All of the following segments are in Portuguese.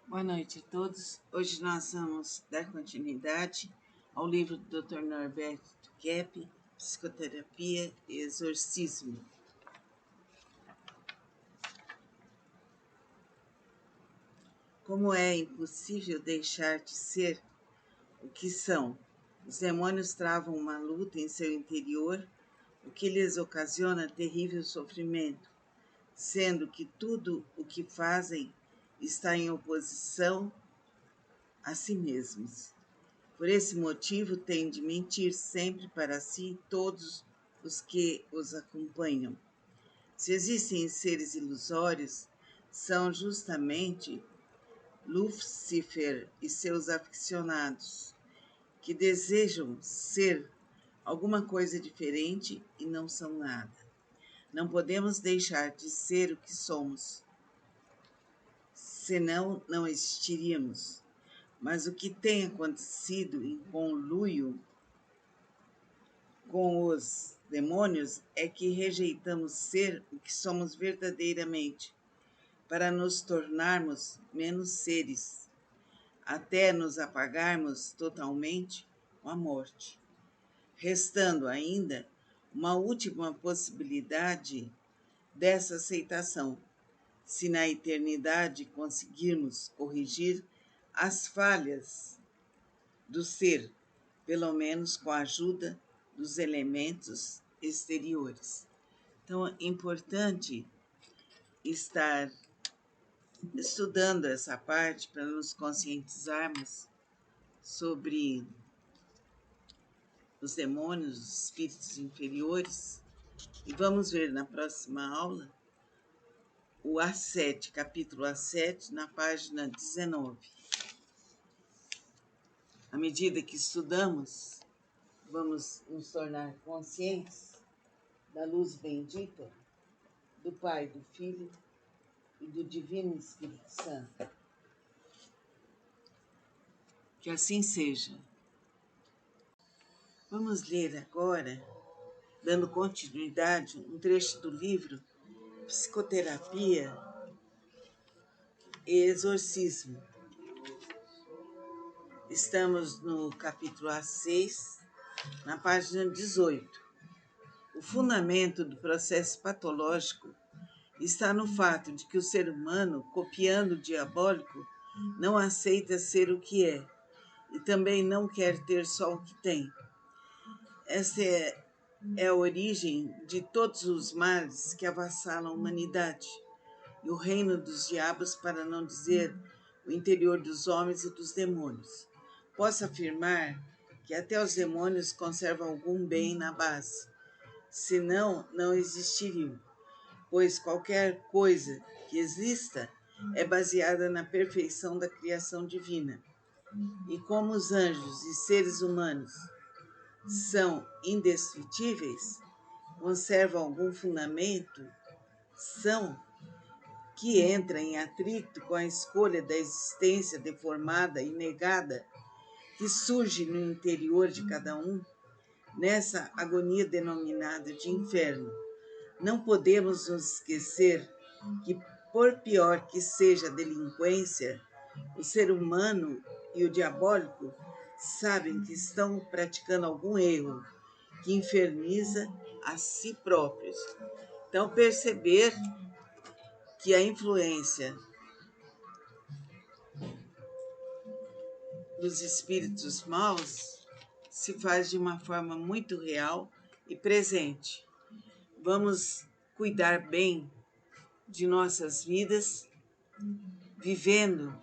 Boa noite a todos. Hoje nós vamos dar continuidade ao livro do Dr. Norberto Kepp, Psicoterapia e Exorcismo. Como é impossível deixar de ser o que são? Os demônios travam uma luta em seu interior, o que lhes ocasiona terrível sofrimento, sendo que tudo o que fazem está em oposição a si mesmos. Por esse motivo, têm de mentir sempre para si todos os que os acompanham. Se existem seres ilusórios, são justamente Lúcifer e seus aficionados, que desejam ser alguma coisa diferente e não são nada. Não podemos deixar de ser o que somos, senão não existiríamos. Mas o que tem acontecido em conluio com os demônios é que rejeitamos ser o que somos verdadeiramente, para nos tornarmos menos seres, até nos apagarmos totalmente com a morte, restando ainda uma última possibilidade dessa aceitação, se na eternidade conseguirmos corrigir as falhas do ser, pelo menos com a ajuda dos elementos exteriores. Então, é importante estar estudando essa parte para nos conscientizarmos sobre os demônios, os espíritos inferiores. E vamos ver na próxima aula o A7, capítulo A7, na página 19. À medida que estudamos, vamos nos tornar conscientes da luz bendita do Pai, do Filho e do Divino Espírito Santo. Que assim seja. Vamos ler agora, dando continuidade, um trecho do livro Psicoterapia e Exorcismo. Estamos no capítulo A6, na página 18. O fundamento do processo patológico está no fato de que o ser humano, copiando o diabólico, não aceita ser o que é e também não quer ter só o que tem. Essa é a origem de todos os males que avassalam a humanidade e o reino dos diabos, para não dizer o interior dos homens e dos demônios. Posso afirmar que até os demônios conservam algum bem na base, senão não existiriam, pois qualquer coisa que exista é baseada na perfeição da criação divina. E como os anjos e seres humanos são indestrutíveis, conservam algum fundamento, são que entra em atrito com a escolha da existência deformada e negada que surge no interior de cada um, nessa agonia denominada de inferno. Não podemos nos esquecer que, por pior que seja a delinquência, o ser humano e o diabólico sabem que estão praticando algum erro que inferniza a si próprios. Então, perceber que a influência dos espíritos maus se faz de uma forma muito real e presente. Vamos cuidar bem de nossas vidas, vivendo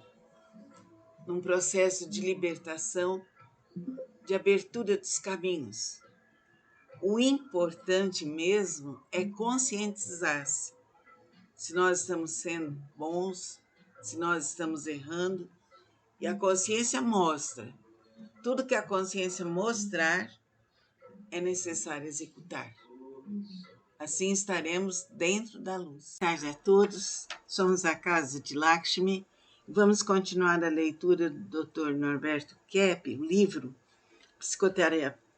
num processo de libertação, de abertura dos caminhos. O importante mesmo é conscientizar-se. Se nós estamos sendo bons, se nós estamos errando, e a consciência mostra. Tudo que a consciência mostrar é necessário executar. Assim estaremos dentro da luz. Boa tarde a todos, somos a Casa de Lakshmi e vamos continuar a leitura do Dr. Norberto Kepp, o livro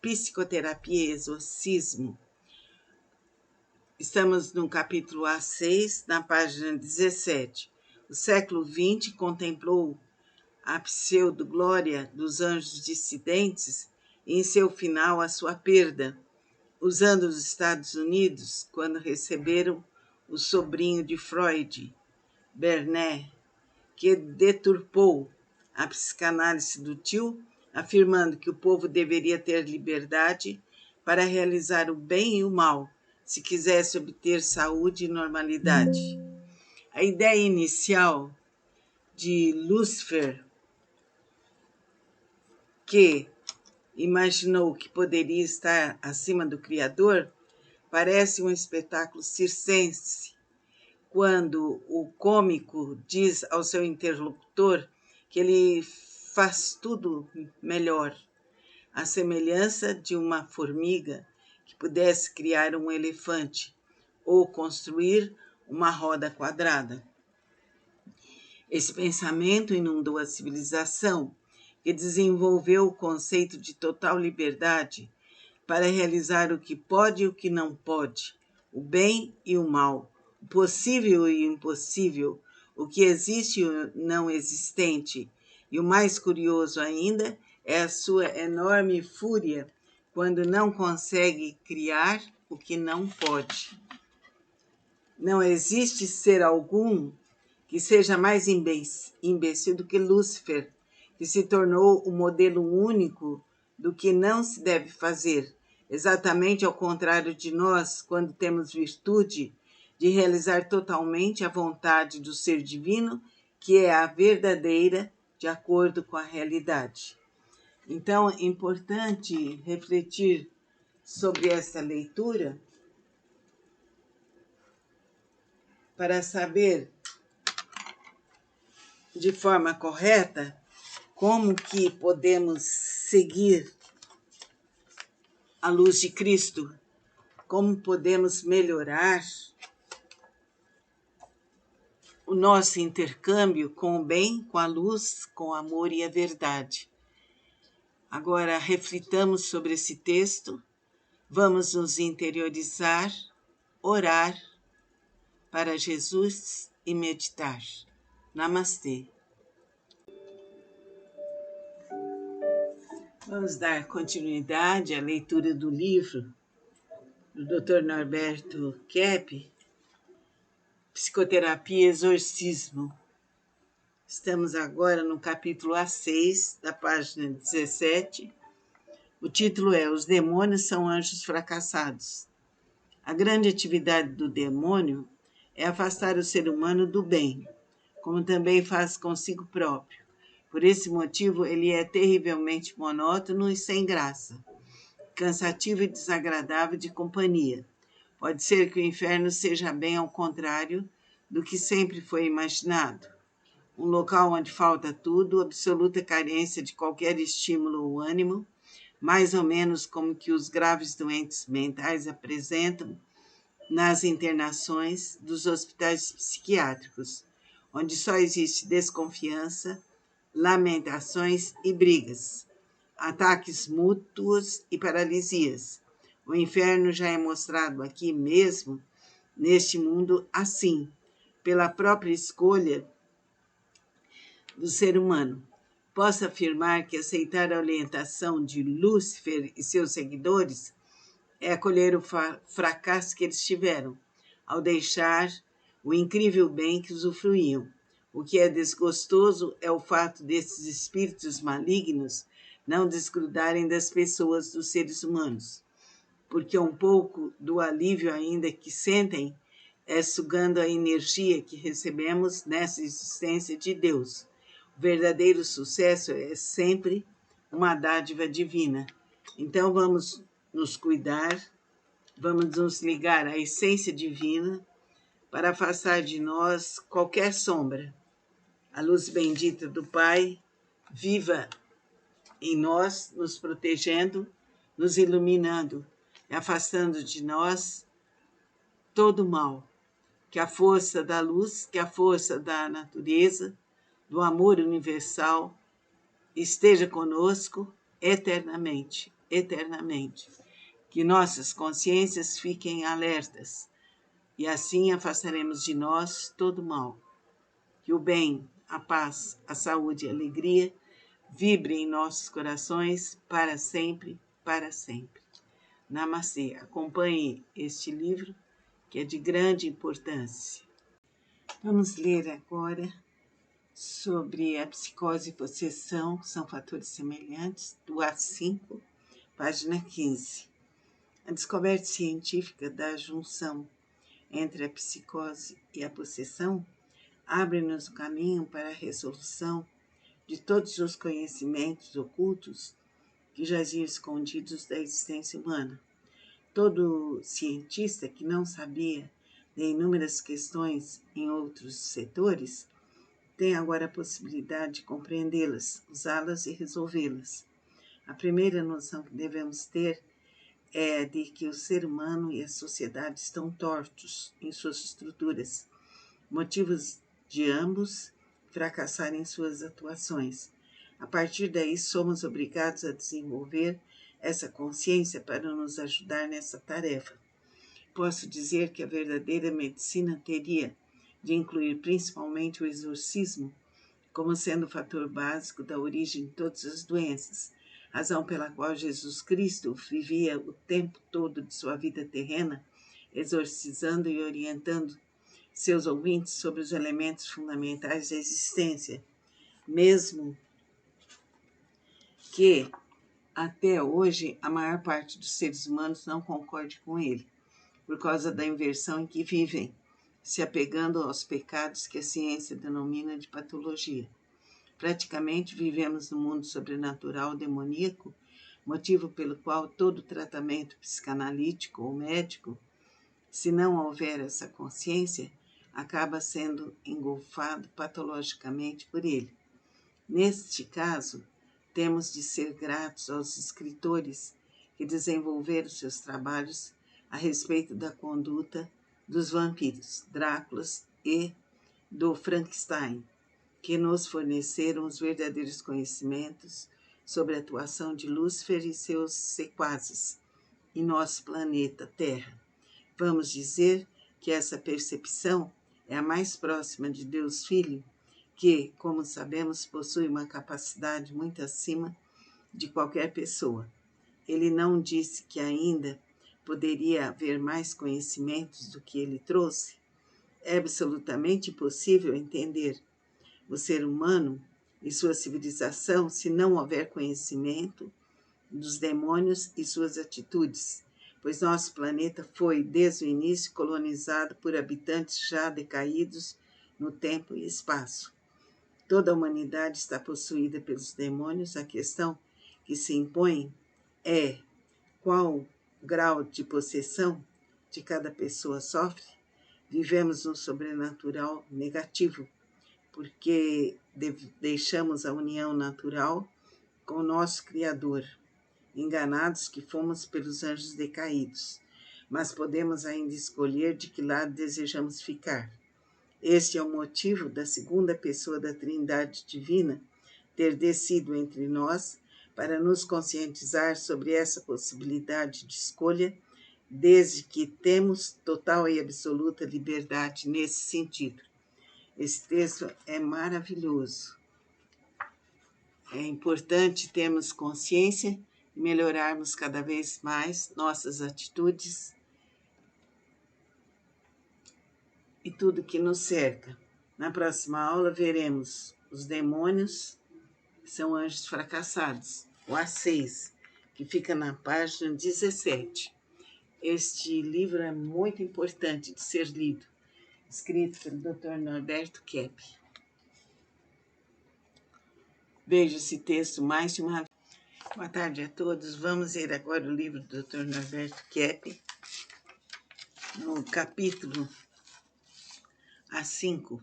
Psicoterapia e Exorcismo. Estamos no capítulo A6, na página 17. O século XX contemplou a pseudo-glória dos anjos dissidentes e, em seu final, a sua perda, usando os Estados Unidos quando receberam o sobrinho de Freud, Bernet, que deturpou a psicanálise do tio, afirmando que o povo deveria ter liberdade para realizar o bem e o mal, se quisesse obter saúde e normalidade. A ideia inicial de Lúcifer, que imaginou que poderia estar acima do Criador, parece um espetáculo circense, quando o cômico diz ao seu interlocutor que ele faz tudo melhor, à semelhança de uma formiga que pudesse criar um elefante ou construir uma roda quadrada. Esse pensamento inundou a civilização, que desenvolveu o conceito de total liberdade para realizar o que pode e o que não pode, o bem e o mal, o possível e o impossível, o que existe e o não existente. E o mais curioso ainda é a sua enorme fúria quando não consegue criar o que não pode. Não existe ser algum que seja mais imbecil do que Lúcifer, que se tornou o modelo único do que não se deve fazer, exatamente ao contrário de nós, quando temos virtude de realizar totalmente a vontade do ser divino, que é a verdadeira, de acordo com a realidade. Então, é importante refletir sobre essa leitura para saber de forma correta como que podemos seguir a luz de Cristo, como podemos melhorar o nosso intercâmbio com o bem, com a luz, com o amor e a verdade. Agora, reflitamos sobre esse texto, vamos nos interiorizar, orar para Jesus e meditar. Namastê. Vamos dar continuidade à leitura do livro do Dr. Norberto Kepp, Psicoterapia e Exorcismo. Estamos agora no capítulo A6, da página 17. O título é Os Demônios são Anjos Fracassados. A grande atividade do demônio é afastar o ser humano do bem, como também faz consigo próprio. Por esse motivo, ele é terrivelmente monótono e sem graça, cansativo e desagradável de companhia. Pode ser que o inferno seja bem ao contrário do que sempre foi imaginado. Um local onde falta tudo, absoluta carência de qualquer estímulo ou ânimo, mais ou menos como que os graves doentes mentais apresentam nas internações dos hospitais psiquiátricos, onde só existe desconfiança, lamentações e brigas, ataques mútuos e paralisias. O inferno já é mostrado aqui mesmo, neste mundo, assim, pela própria escolha do ser humano. Posso afirmar que aceitar a orientação de Lúcifer e seus seguidores é acolher o fracasso que eles tiveram, ao deixar o incrível bem que usufruíam. O que é desgostoso é o fato desses espíritos malignos não desgrudarem das pessoas, dos seres humanos, porque um pouco do alívio ainda que sentem é sugando a energia que recebemos nessa existência de Deus. O verdadeiro sucesso é sempre uma dádiva divina. Então vamos nos cuidar, vamos nos ligar à essência divina para afastar de nós qualquer sombra. A luz bendita do Pai viva em nós, nos protegendo, nos iluminando, afastando de nós todo o mal. Que a força da luz, que a força da natureza, do amor universal, esteja conosco eternamente, eternamente. Que nossas consciências fiquem alertas e assim afastaremos de nós todo o mal. Que o bem, a paz, a saúde e a alegria vibrem em nossos corações para sempre, para sempre. Namastê. Acompanhe este livro, que é de grande importância. Vamos ler agora sobre a psicose e possessão, são fatores semelhantes, do A5, página 15. A descoberta científica da junção entre a psicose e a possessão abre-nos o caminho para a resolução de todos os conhecimentos ocultos que jaziam escondidos da existência humana. Todo cientista que não sabia de inúmeras questões em outros setores tem agora a possibilidade de compreendê-las, usá-las e resolvê-las. A primeira noção que devemos ter é de que o ser humano e a sociedade estão tortos em suas estruturas, motivos de ambos fracassarem em suas atuações. A partir daí, somos obrigados a desenvolver essa consciência para nos ajudar nessa tarefa. Posso dizer que a verdadeira medicina teria de incluir principalmente o exorcismo como sendo o fator básico da origem de todas as doenças, razão pela qual Jesus Cristo vivia o tempo todo de sua vida terrena, exorcizando e orientando seus ouvintes sobre os elementos fundamentais da existência, mesmo que até hoje a maior parte dos seres humanos não concorde com ele, por causa da inversão em que vivem, se apegando aos pecados que a ciência denomina de patologia. Praticamente vivemos no mundo sobrenatural demoníaco, motivo pelo qual todo tratamento psicanalítico ou médico, se não houver essa consciência, acaba sendo engolfado patologicamente por ele. Neste caso, temos de ser gratos aos escritores que desenvolveram seus trabalhos a respeito da conduta dos vampiros, Dráculas e do Frankenstein, que nos forneceram os verdadeiros conhecimentos sobre a atuação de Lúcifer e seus sequazes em nosso planeta Terra. Vamos dizer que essa percepção é a mais próxima de Deus Filho, que, como sabemos, possui uma capacidade muito acima de qualquer pessoa. Ele não disse que ainda poderia haver mais conhecimentos do que ele trouxe? É absolutamente impossível entender o ser humano e sua civilização se não houver conhecimento dos demônios e suas atitudes, pois nosso planeta foi, desde o início, colonizado por habitantes já decaídos no tempo e espaço. Toda a humanidade está possuída pelos demônios. A questão que se impõe é qual grau de possessão de cada pessoa sofre. Vivemos no sobrenatural negativo, porque deixamos a união natural com o nosso Criador, enganados que fomos pelos anjos decaídos, mas podemos ainda escolher de que lado desejamos ficar. Este é o motivo da segunda pessoa da Trindade Divina ter descido entre nós para nos conscientizar sobre essa possibilidade de escolha, desde que temos total e absoluta liberdade nesse sentido. Esse texto é maravilhoso. É importante termos consciência e melhorarmos cada vez mais nossas atitudes e tudo que nos cerca. Na próxima aula veremos os demônios, que são anjos fracassados, o A6, que fica na página 17. Este livro é muito importante de ser lido, escrito pelo Dr. Norberto Kepp. Veja esse texto mais de uma vez. Boa tarde a todos. Vamos ler agora o livro do Dr. Norberto Kepp, no capítulo A5.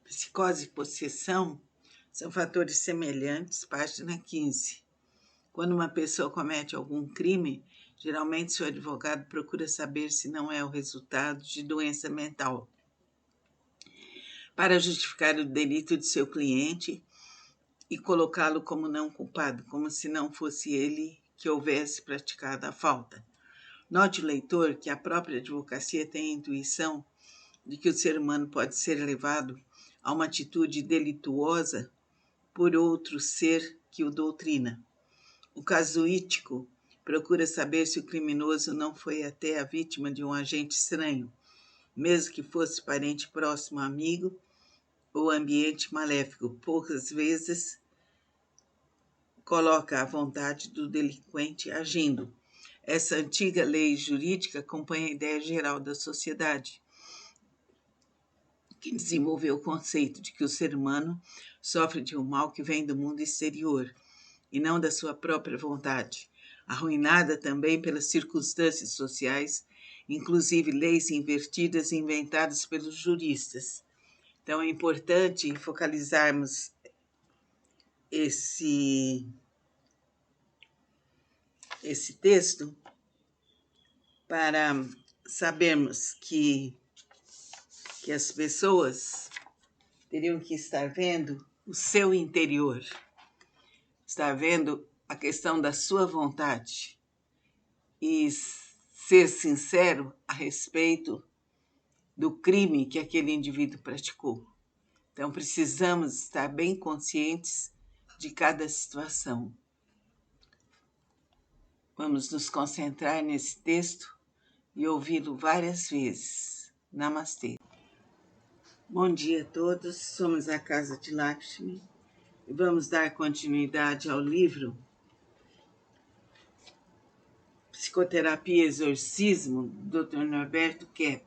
Psicose e possessão são fatores semelhantes, página 15. Quando uma pessoa comete algum crime, geralmente seu advogado procura saber se não é o resultado de doença mental, para justificar o delito de seu cliente e colocá-lo como não culpado, como se não fosse ele que houvesse praticado a falta. Note o leitor que a própria advocacia tem a intuição de que o ser humano pode ser levado a uma atitude delituosa por outro ser que o doutrina. O casuístico procura saber se o criminoso não foi até a vítima de um agente estranho, mesmo que fosse parente próximo, amigo ou ambiente maléfico. Poucas vezes coloca a vontade do delinquente agindo. Essa antiga lei jurídica acompanha a ideia geral da sociedade, que desenvolveu o conceito de que o ser humano sofre de um mal que vem do mundo exterior e não da sua própria vontade, arruinada também pelas circunstâncias sociais, inclusive leis invertidas inventadas pelos juristas. Então é importante focalizarmos esse texto para sabermos que as pessoas teriam que estar vendo o seu interior, estar vendo a questão da sua vontade e ser sincero a respeito do crime que aquele indivíduo praticou. Então, precisamos estar bem conscientes de cada situação. Vamos nos concentrar nesse texto e ouvi-lo várias vezes. Namastê. Bom dia a todos, somos a Casa de Lakshmi e vamos dar continuidade ao livro Psicoterapia e Exorcismo, do Dr. Norberto Kepp.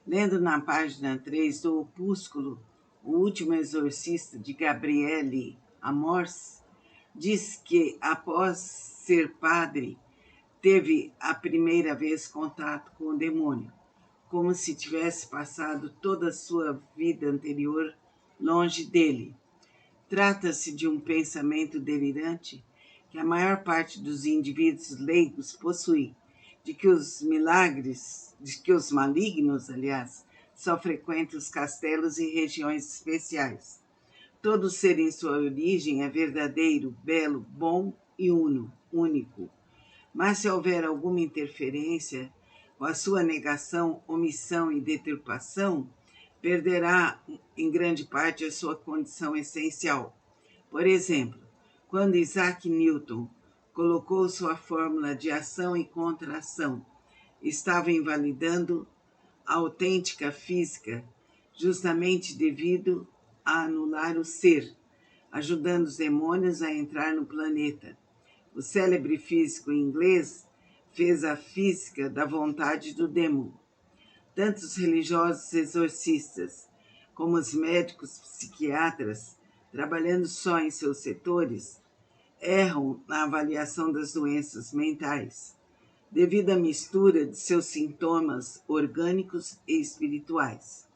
Lendo na página 3 do opúsculo O Último Exorcista, de Gabriele Amorce, diz que, após ser padre, teve a primeira vez contato com o demônio, como se tivesse passado toda a sua vida anterior longe dele. Trata-se de um pensamento delirante que a maior parte dos indivíduos leigos possui, de que os malignos, só frequentam os castelos e regiões especiais. Todo ser em sua origem é verdadeiro, belo, bom e único. Mas se houver alguma interferência, com a sua negação, omissão e deturpação, perderá em grande parte a sua condição essencial. Por exemplo, quando Isaac Newton colocou sua fórmula de ação e contração, estava invalidando a autêntica física, justamente devido a anular o ser, ajudando os demônios a entrar no planeta. O célebre físico inglês fez a física da vontade do demônio. Tanto os religiosos exorcistas como os médicos psiquiatras, trabalhando só em seus setores, erram na avaliação das doenças mentais, devido à mistura de seus sintomas orgânicos e espirituais.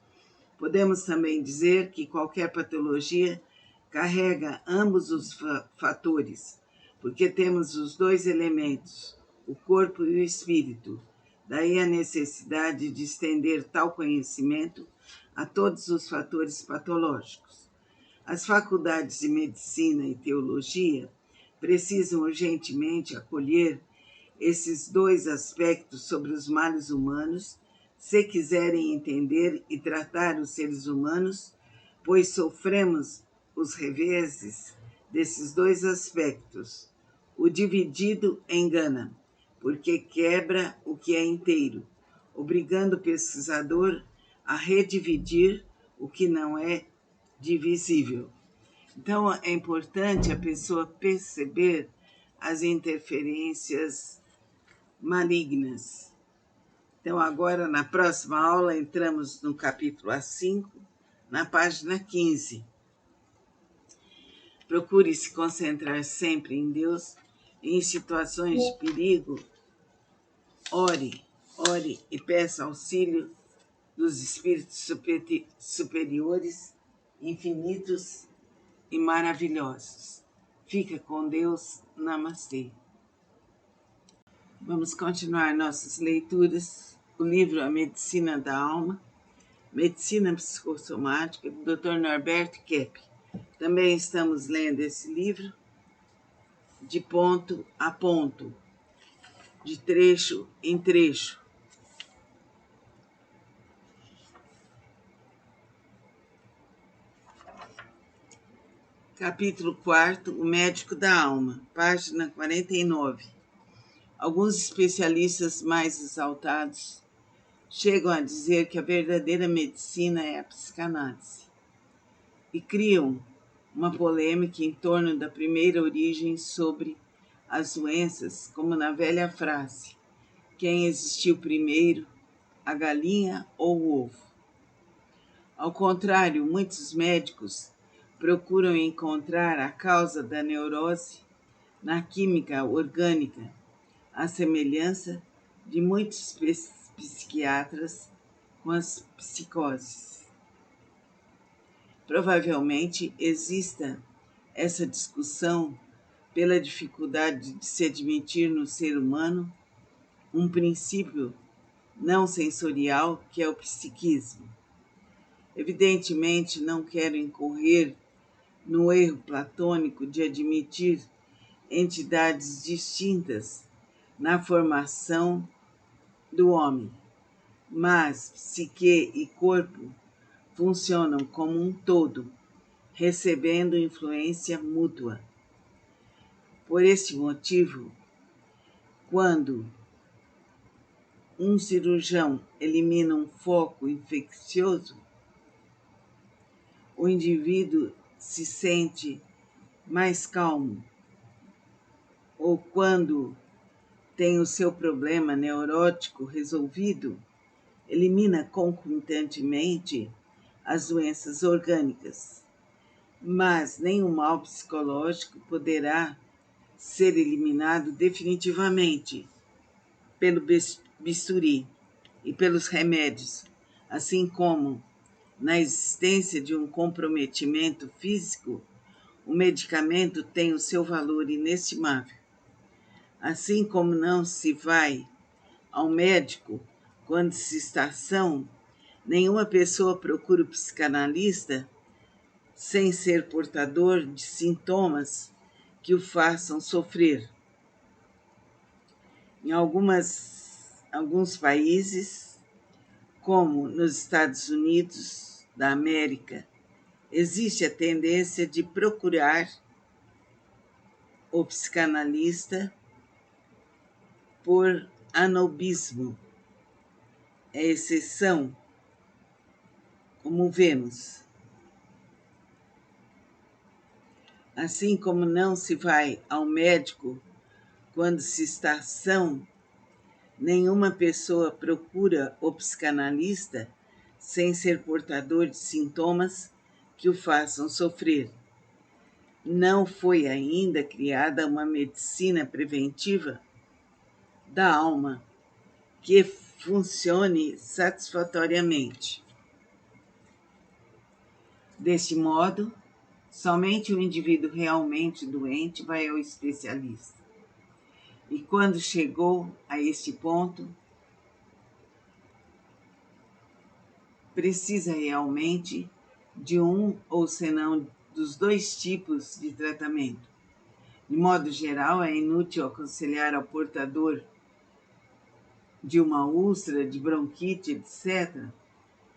Podemos também dizer que qualquer patologia carrega ambos os fatores, porque temos os dois elementos, o corpo e o espírito. Daí a necessidade de estender tal conhecimento a todos os fatores patológicos. As faculdades de medicina e teologia precisam urgentemente acolher esses dois aspectos sobre os males humanos, se quiserem entender e tratar os seres humanos, pois sofremos os reveses desses dois aspectos. O dividido engana, porque quebra o que é inteiro, obrigando o pesquisador a redividir o que não é divisível. Então, é importante a pessoa perceber as interferências malignas. Então, agora, na próxima aula, entramos no capítulo A5, na página 15. Procure se concentrar sempre em Deus e em situações de perigo. Ore e peça auxílio dos espíritos superiores, infinitos e maravilhosos. Fica com Deus. Namastê. Vamos continuar nossas leituras. O livro A Medicina da Alma, Medicina Psicossomática, do Dr. Norberto Kepp. Também estamos lendo esse livro de ponto a ponto. de trecho em trecho. Capítulo 4, O Médico da Alma, página 49. Alguns especialistas mais exaltados chegam a dizer que a verdadeira medicina é a psicanálise e criam uma polêmica em torno da primeira origem sobre as doenças, como na velha frase: quem existiu primeiro, a galinha ou o ovo? Ao contrário, muitos médicos procuram encontrar a causa da neurose na química orgânica, à semelhança de muitos psiquiatras com as psicoses. Provavelmente exista essa discussão pela dificuldade de se admitir no ser humano um princípio não sensorial que é o psiquismo. Evidentemente, não quero incorrer no erro platônico de admitir entidades distintas na formação do homem, mas psique e corpo funcionam como um todo, recebendo influência mútua. Por este motivo, quando um cirurgião elimina um foco infeccioso, o indivíduo se sente mais calmo, ou quando tem o seu problema neurótico resolvido, elimina concomitantemente as doenças orgânicas. Mas nenhum mal psicológico poderá ser eliminado definitivamente pelo bisturi e pelos remédios, assim como na existência de um comprometimento físico, o medicamento tem o seu valor inestimável. Assim como não se vai ao médico quando se está são, nenhuma pessoa procura o psicanalista sem ser portador de sintomas que o façam sofrer. Em alguns países, como nos Estados Unidos da América, existe a tendência de procurar o psicanalista por anobismo. É exceção, como vemos. Assim como não se vai ao médico quando se está são, nenhuma pessoa procura o psicanalista sem ser portador de sintomas que o façam sofrer. Não foi ainda criada uma medicina preventiva da alma que funcione satisfatoriamente. Deste modo, somente o indivíduo realmente doente vai ao especialista. E quando chegou a este ponto, precisa realmente de um ou senão dos dois tipos de tratamento. De modo geral, é inútil aconselhar ao portador de uma úlcera, de bronquite, etc.,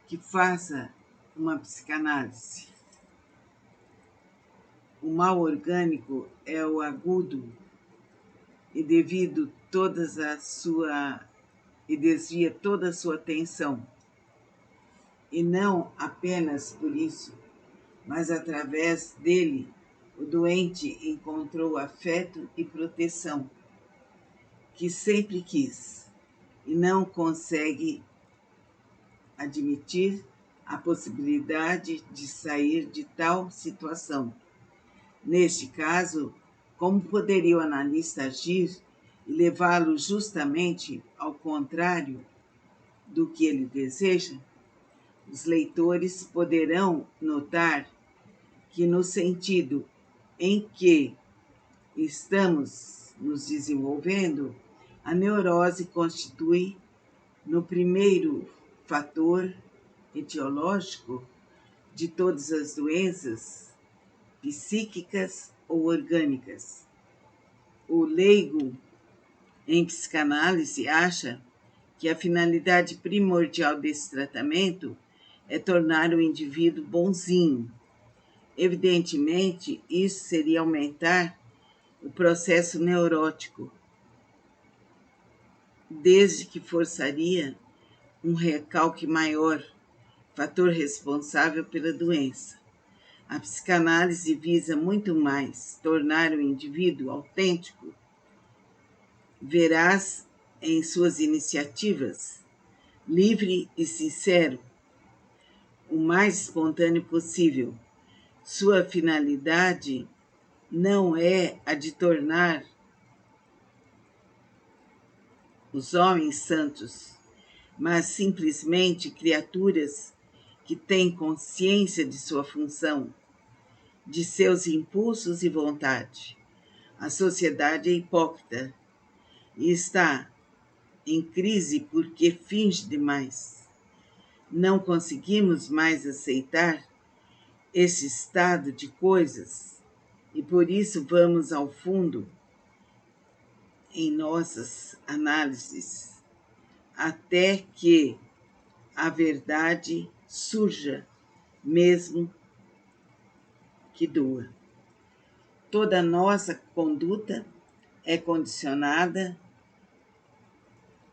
que faça uma psicanálise. O mal orgânico é o agudo e desvia toda a sua atenção. E não apenas por isso, mas através dele, o doente encontrou afeto e proteção que sempre quis e não consegue admitir a possibilidade de sair de tal situação. Neste caso, como poderia o analista agir e levá-lo justamente ao contrário do que ele deseja? Os leitores poderão notar que, no sentido em que estamos nos desenvolvendo, a neurose constitui, no primeiro fator etiológico de todas as doenças psíquicas ou orgânicas. O leigo em psicanálise, acha que a finalidade primordial desse tratamento é tornar o indivíduo bonzinho. Evidentemente, isso seria aumentar o processo neurótico, desde que forçaria um recalque maior, fator responsável pela doença. A psicanálise visa muito mais tornar o indivíduo autêntico, veraz em suas iniciativas, livre e sincero, o mais espontâneo possível. Sua finalidade não é a de tornar os homens santos, mas simplesmente criaturas que têm consciência de sua função, de seus impulsos e vontade. A sociedade é hipócrita e está em crise porque finge demais. Não conseguimos mais aceitar esse estado de coisas e por isso vamos ao fundo em nossas análises até que a verdade surja, mesmo que doa. Toda nossa conduta é condicionada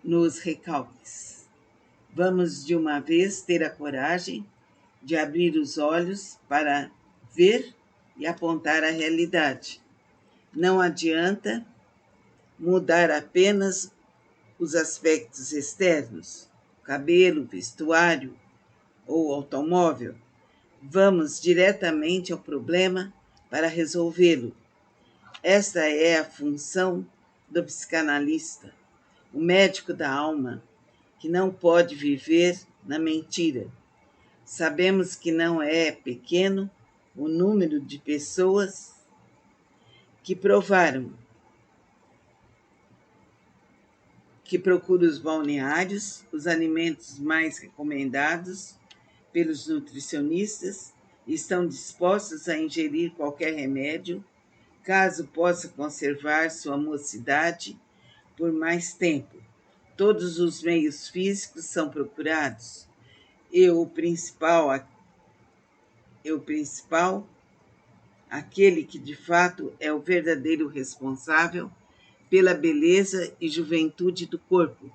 nos recalques. Vamos de uma vez ter a coragem de abrir os olhos para ver e apontar a realidade. Não adianta mudar apenas os aspectos externos, cabelo, vestuário ou automóvel. Vamos diretamente ao problema para resolvê-lo. Esta é a função do psicanalista, o médico da alma, que não pode viver na mentira. Sabemos que não é pequeno o número de pessoas que provaram que procuram os balneários, os alimentos mais recomendados pelos nutricionistas, e estão dispostos a ingerir qualquer remédio, caso possa conservar sua mocidade por mais tempo. Todos os meios físicos são procurados, e o principal, aquele que de fato é o verdadeiro responsável pela beleza e juventude do corpo,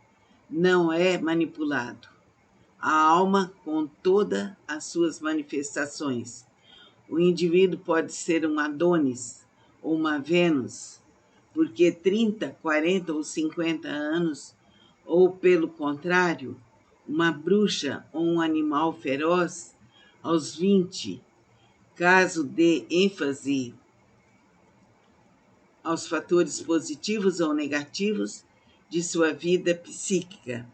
não é manipulado. A alma com todas as suas manifestações. O indivíduo pode ser um Adonis ou uma Vênus, porque 30, 40 ou 50 anos, ou pelo contrário, uma bruxa ou um animal feroz aos 20, caso dê ênfase aos fatores positivos ou negativos de sua vida psíquica.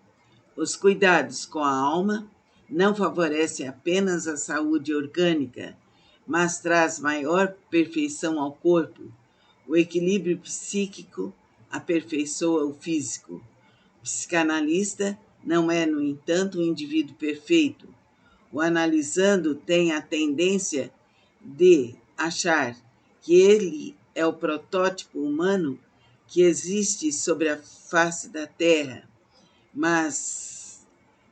Os cuidados com a alma não favorecem apenas a saúde orgânica, mas traz maior perfeição ao corpo. O equilíbrio psíquico aperfeiçoa o físico. O psicanalista não é, no entanto, um indivíduo perfeito. O analisando tem a tendência de achar que ele é o protótipo humano que existe sobre a face da Terra, mas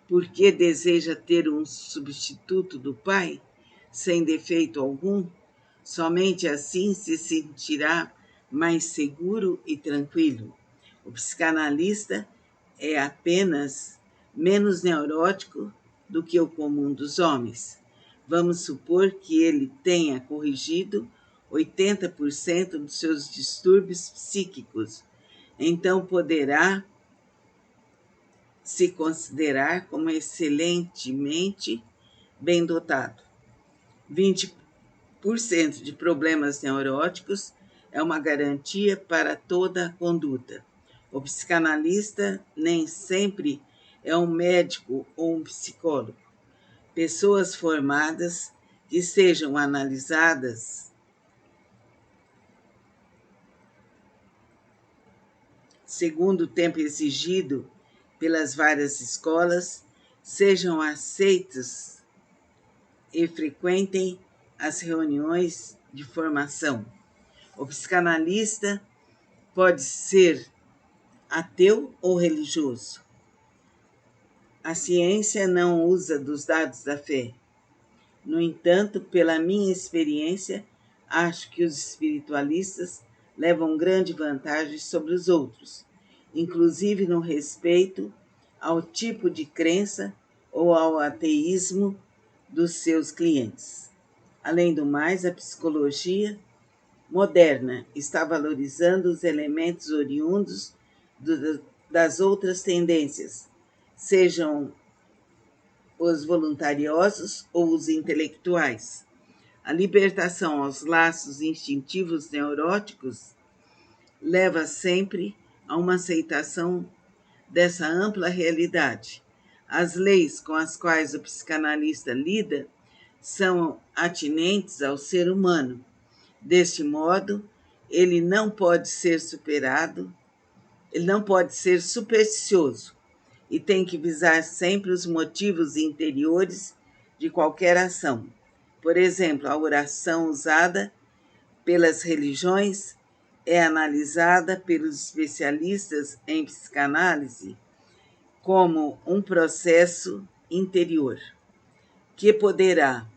porque deseja ter um substituto do Pai, sem defeito algum, somente assim se sentirá mais seguro e tranquilo. O psicanalista é apenas menos neurótico do que o comum dos homens. Vamos supor que ele tenha corrigido 80% dos seus distúrbios psíquicos. Então poderá se considerar como excelentemente bem dotado. 20% de problemas neuróticos é uma garantia para toda a conduta. O psicanalista nem sempre é um médico ou um psicólogo. Pessoas formadas que sejam analisadas segundo o tempo exigido pelas várias escolas, sejam aceitos e frequentem as reuniões de formação. O psicanalista pode ser ateu ou religioso. A ciência não usa dos dados da fé. No entanto, pela minha experiência, acho que os espiritualistas levam grande vantagem sobre os outros, inclusive no respeito ao tipo de crença ou ao ateísmo dos seus clientes. Além do mais, a psicologia moderna está valorizando os elementos oriundos das outras tendências, sejam os voluntariosos ou os intelectuais. A libertação aos laços instintivos neuróticos leva sempre a uma aceitação dessa ampla realidade. As leis com as quais o psicanalista lida são atinentes ao ser humano. Deste modo, ele não pode ser superado, ele não pode ser supersticioso e tem que visar sempre os motivos interiores de qualquer ação. Por exemplo, a oração usada pelas religiões é analisada pelos especialistas em psicanálise como um processo interior que poderá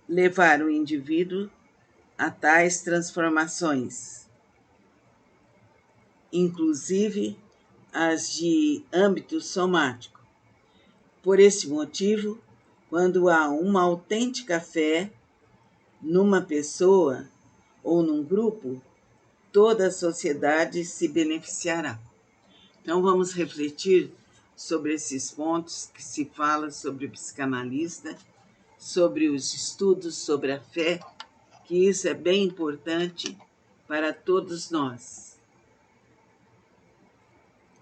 levar o indivíduo a tais transformações, inclusive as de âmbito somático. Por esse motivo, quando há uma autêntica fé numa pessoa ou num grupo, toda a sociedade se beneficiará. Então, vamos refletir sobre esses pontos que se fala sobre o psicanalista, sobre os estudos sobre a fé, que isso é bem importante para todos nós.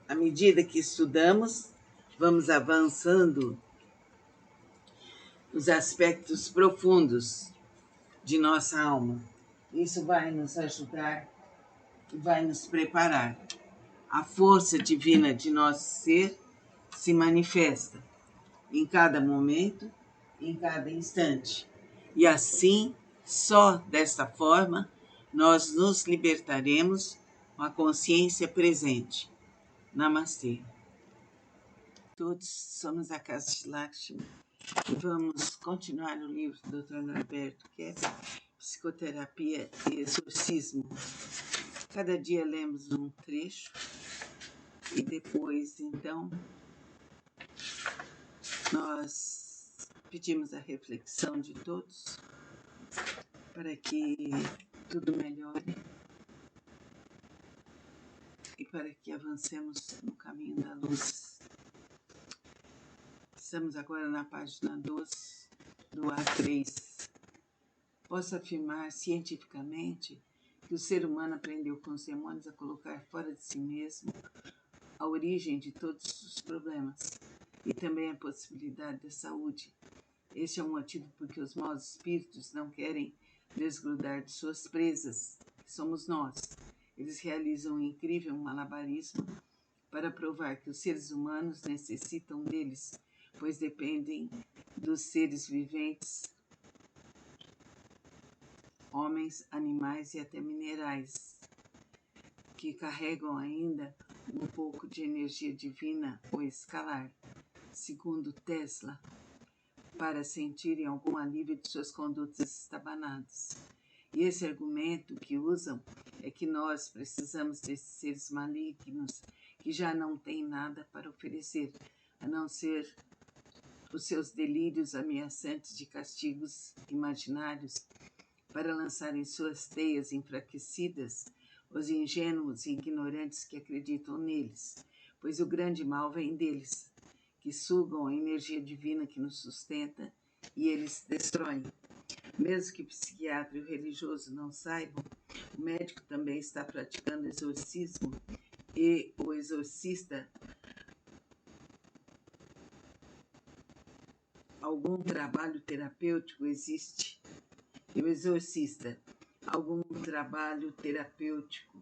À medida que estudamos, vamos avançando os aspectos profundos de nossa alma. Isso vai nos ajudar e vai nos preparar. A força divina de nosso ser se manifesta em cada momento, em cada instante. E assim, só desta forma, nós nos libertaremos com a consciência presente. Namastê. Todos somos a Casa de Lakshmi e vamos continuar o livro do Dr. Norberto, que é Psicoterapia e Exorcismo. Cada dia lemos um trecho e depois, então, nós pedimos a reflexão de todos para que tudo melhore e para que avancemos no caminho da luz. Estamos agora na página 12 do A3. Posso afirmar cientificamente que o ser humano aprendeu com os demônios a colocar fora de si mesmo a origem de todos os problemas e também a possibilidade da saúde. Este é o motivo por que os maus espíritos não querem desgrudar de suas presas, que somos nós. Eles realizam um incrível malabarismo para provar que os seres humanos necessitam deles, pois dependem dos seres viventes, homens, animais e até minerais, que carregam ainda um pouco de energia divina ou escalar, segundo Tesla, para sentirem algum alívio de suas condutas estabanadas. E esse argumento que usam é que nós precisamos desses seres malignos que já não têm nada para oferecer, a não ser os seus delírios ameaçantes de castigos imaginários, para lançarem suas teias enfraquecidas os ingênuos e ignorantes que acreditam neles, pois o grande mal vem deles, que sugam a energia divina que nos sustenta e eles destroem. Mesmo que o psiquiatra e o religioso não saibam, o médico também está praticando exorcismo e o exorcista algum trabalho terapêutico existe. E o exorcista, algum trabalho terapêutico.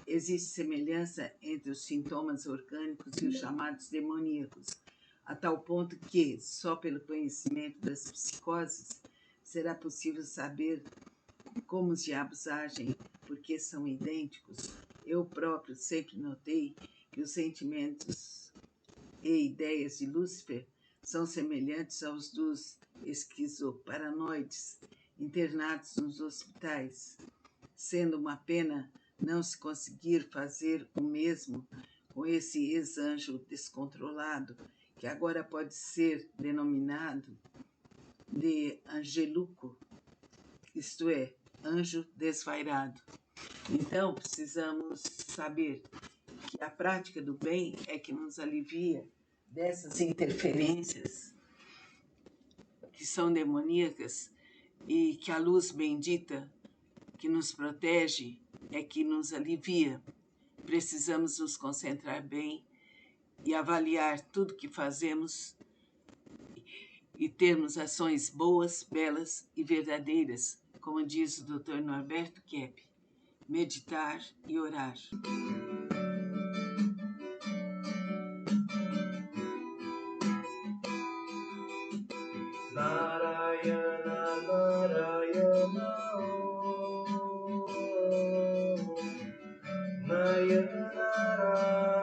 Existe semelhança entre os sintomas orgânicos e os chamados demoníacos, a tal ponto que, só pelo conhecimento das psicoses, será possível saber como os diabos agem, porque são idênticos. Eu próprio sempre notei que os sentimentos e ideias de Lúcifer são semelhantes aos dos esquizoparanoides internados nos hospitais, sendo uma pena não se conseguir fazer o mesmo com esse ex-anjo descontrolado, que agora pode ser denominado de angeluco, isto é, anjo desvairado. Então, precisamos saber que a prática do bem é que nos alivia dessas interferências que são demoníacas e que a luz bendita que nos protege é que nos alivia. Precisamos nos concentrar bem e avaliar tudo que fazemos e termos ações boas, belas e verdadeiras, como diz o Dr. Norberto Kepp, meditar e orar. Narayana, Narayana, Narayana, Narayana,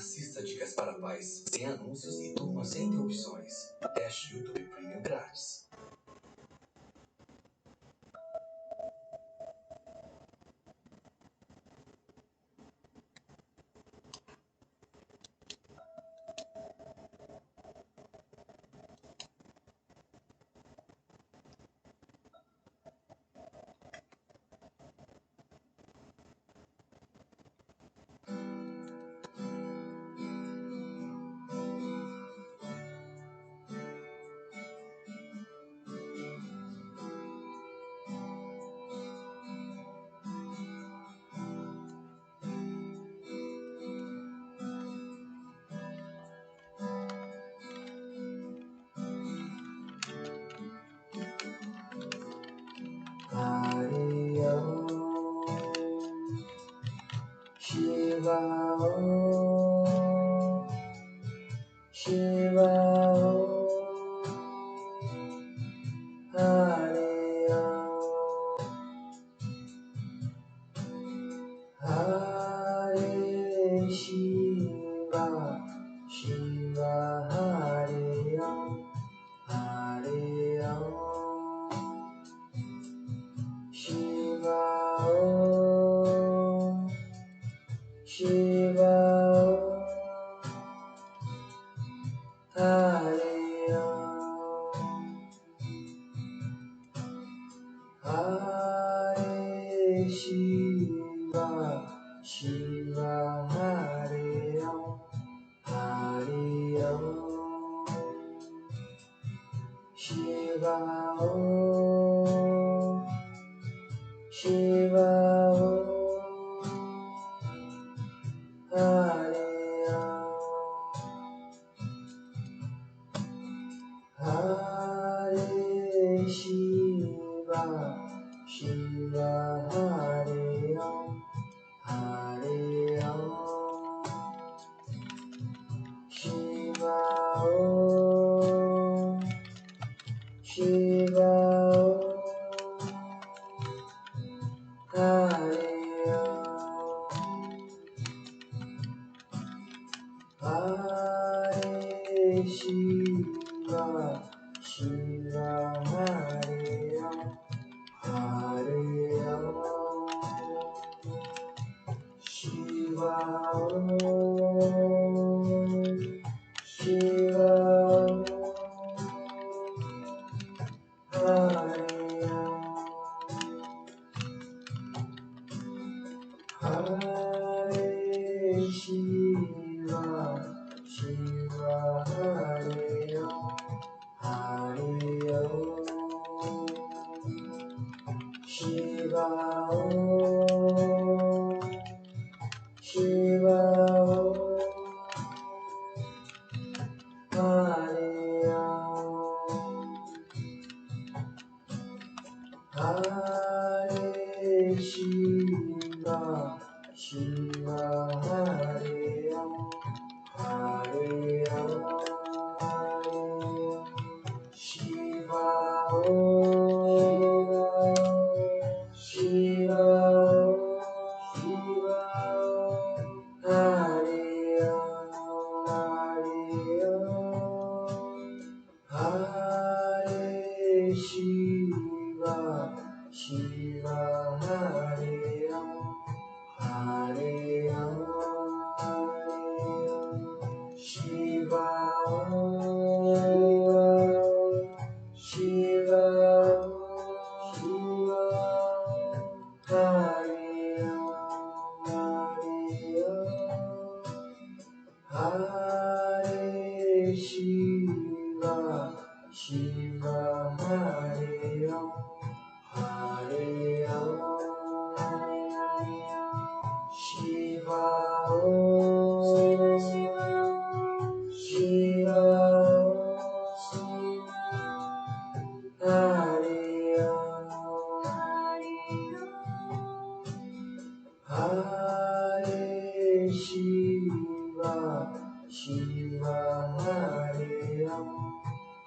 Assista Dicas para Paz, sem anúncios e turma sem interrupções. Teste YouTube Premium grátis. Shiva Hare Ram, Hare Ram, Shiva Shiva Shiva Hare Hare Shiva Shiva Hare Ram, Hare Ram, Shiva Shiva Hare Hare Shiva Shiva Hare Ram,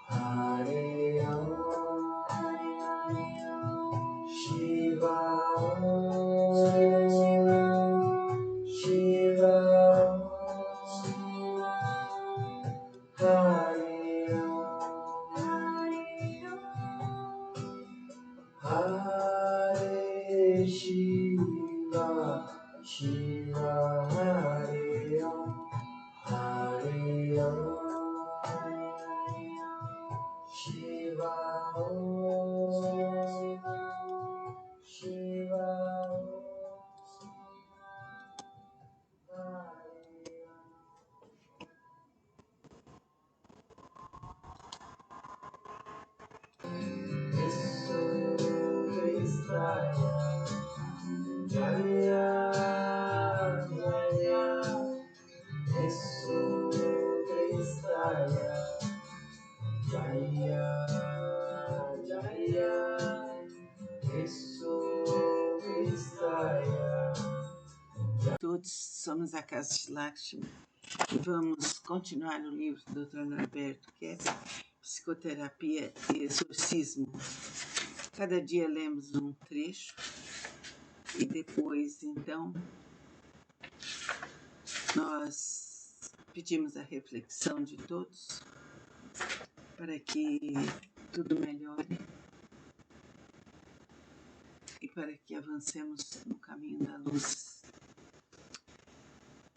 Hare Ram, Shiva Shiva Hare Hare Shiva Shiva Hare Ram, Hare Ram, Shiva Shiva Yesu Kristaya Jaya Jaya Yesu Kristaya Jaya Jaya Yesu Kristaya. Todos somos a Casa de Lakshmi e vamos continuar no livro do Dr. Norberto, que é Psicoterapia e Exorcismo. Cada dia lemos um trecho e depois, então, nós pedimos a reflexão de todos para que tudo melhore e para que avancemos no caminho da luz.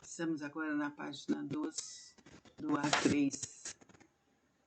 Estamos agora na página 12 do A3.